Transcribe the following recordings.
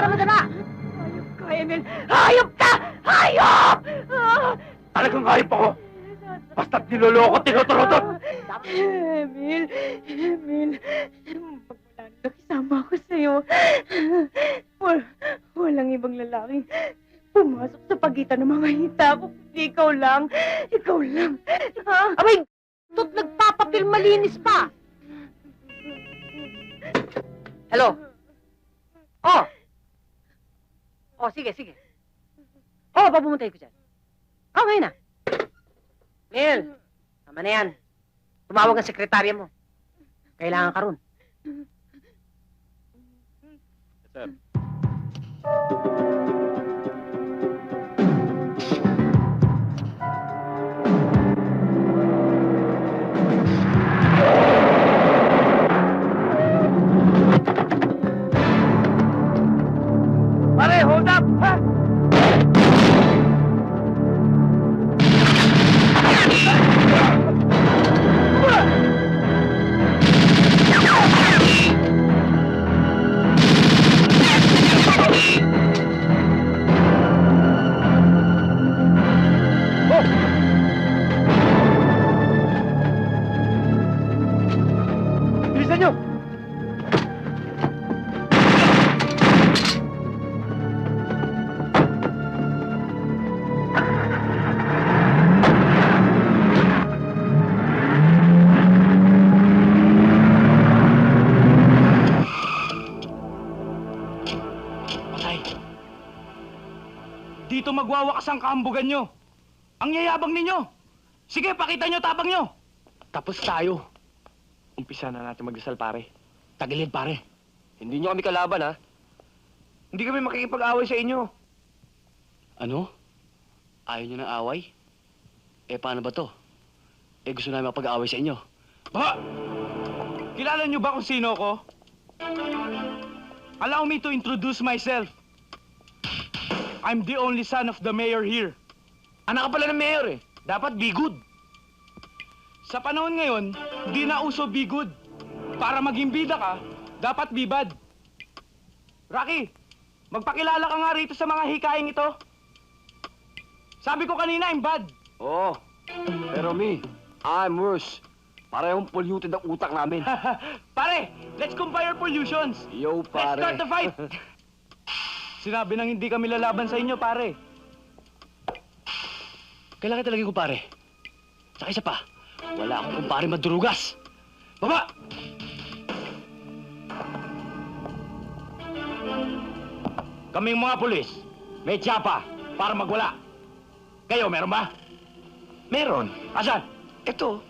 para madala! Hayop ka, Emil! Hayop ka! Hayop! Talagang hayop ako! Basta't niloloko, tinuturot! Emil! Emil! Magmula nung nakisama ko sa'yo, walang ibang lalaking pumasok sa pagitan ng mga hita ko. Ikaw lang! Ikaw lang! Ha? Abay, to't nagpapapil malinis pa! Hello? Oh! Oh, sige, sige. Oh, papumunta ko dyan. Okay na. Mel, tama na yan. Tumawag ang sekretarya mo. Kailangan ka ron. Sir. Pare, hold up! Ha? Bilisan nyo! Dito magwawakas ang kahambugan nyo. Ang yayabang ninyo. Sige, pakita nyo tapang nyo. Tapos tayo. Umpisa na natin magdasal, pare. Tagilid, pare. Hindi nyo kami kalaban, ha? Hindi kami makikipag-away sa inyo. Ano? Ayaw nyo ng away? Eh, paano ba to? Eh, gusto namin mapag-away sa inyo. Ba? Kilala nyo ba kung sino ko? Allow me to introduce myself. I'm the only son of the mayor here. Anak ka pala ng mayor, eh. Dapat be good. Sa panahon ngayon, di na uso be good. Para maging bida ka, dapat be bad. Rocky, magpakilala ka nga rito sa mga hikaing ito. Sabi ko kanina, I'm bad. Oo. Pero me, I'm worse. Parehong polluted ang utak namin. Pare, let's compare pollutions. Yo, Let's pare. start the fight. Sinabi nang hindi kami lalaban sa inyo, pare. Kailangan talaga yung kumpare. Saka isa pa, wala akong kumpare madurugas. Baba! Kaming mga pulis, may tsapa para magwala. Kayo, meron ba? Meron. Asan? Ito.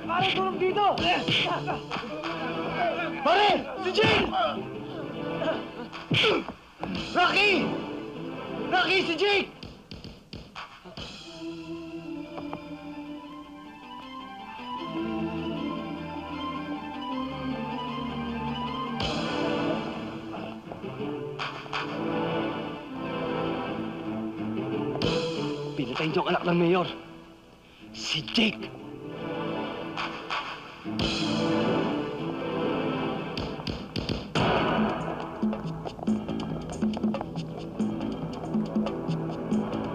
Pare, tulong dito! Pare! Si Jane! Rocky! Rocky, si Jake! Pinatay niyo ang anak ng mayor. Si Jake.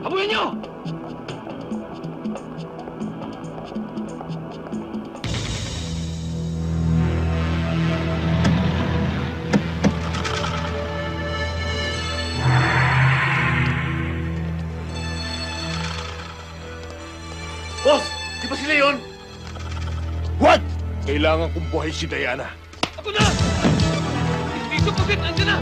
Habulin nyo! Boss! Di ba sila yun? What? Kailangan kong buhay si Diana. Ako na! Dito pagkat, andyan na!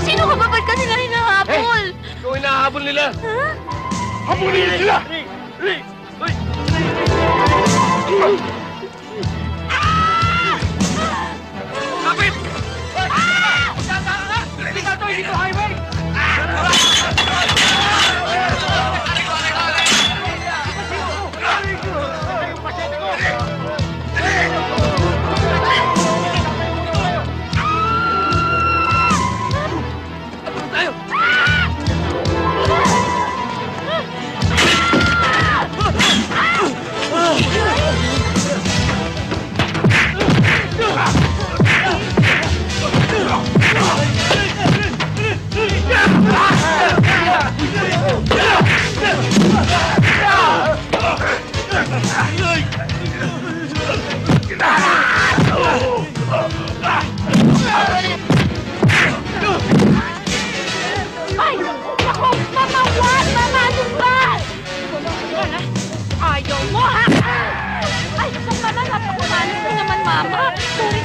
Sino ka ba? Ba't ka nila hinahabol? Ikaw ay nahahabol nila! Habulin niyo sila! Kapit! Hindi ka to, dito highway! Ay! Ako! Mama, wag! Mama, ano ba? Ayaw mo, ha? Ay, mama, napakumalas mo naman, mama. Sorry.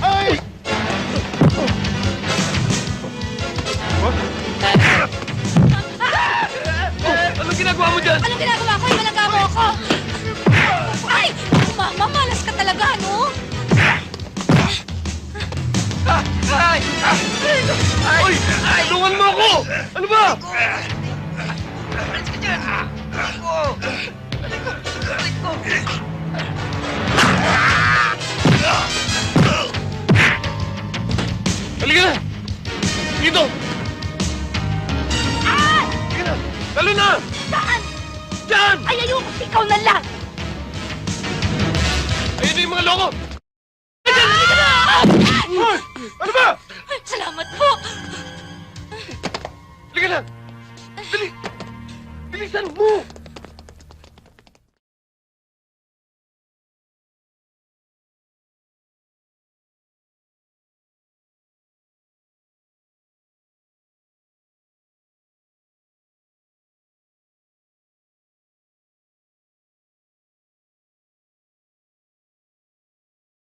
Ay! Anong ginagawa mo dyan? Anong ginagawa ko? Ibalagamo ako! Ay! Mama, malas ka talaga, no? Ay! Tulungan mo ako! Ano ba? Halika na! Dito! Halika na! Talo na! Saan? Diyan! Ay, ayoko! Ikaw na lang! Ayun na yung mga loko! Ay! Ano ba? Salamat po! Halika na! Dali! Bilisan mo!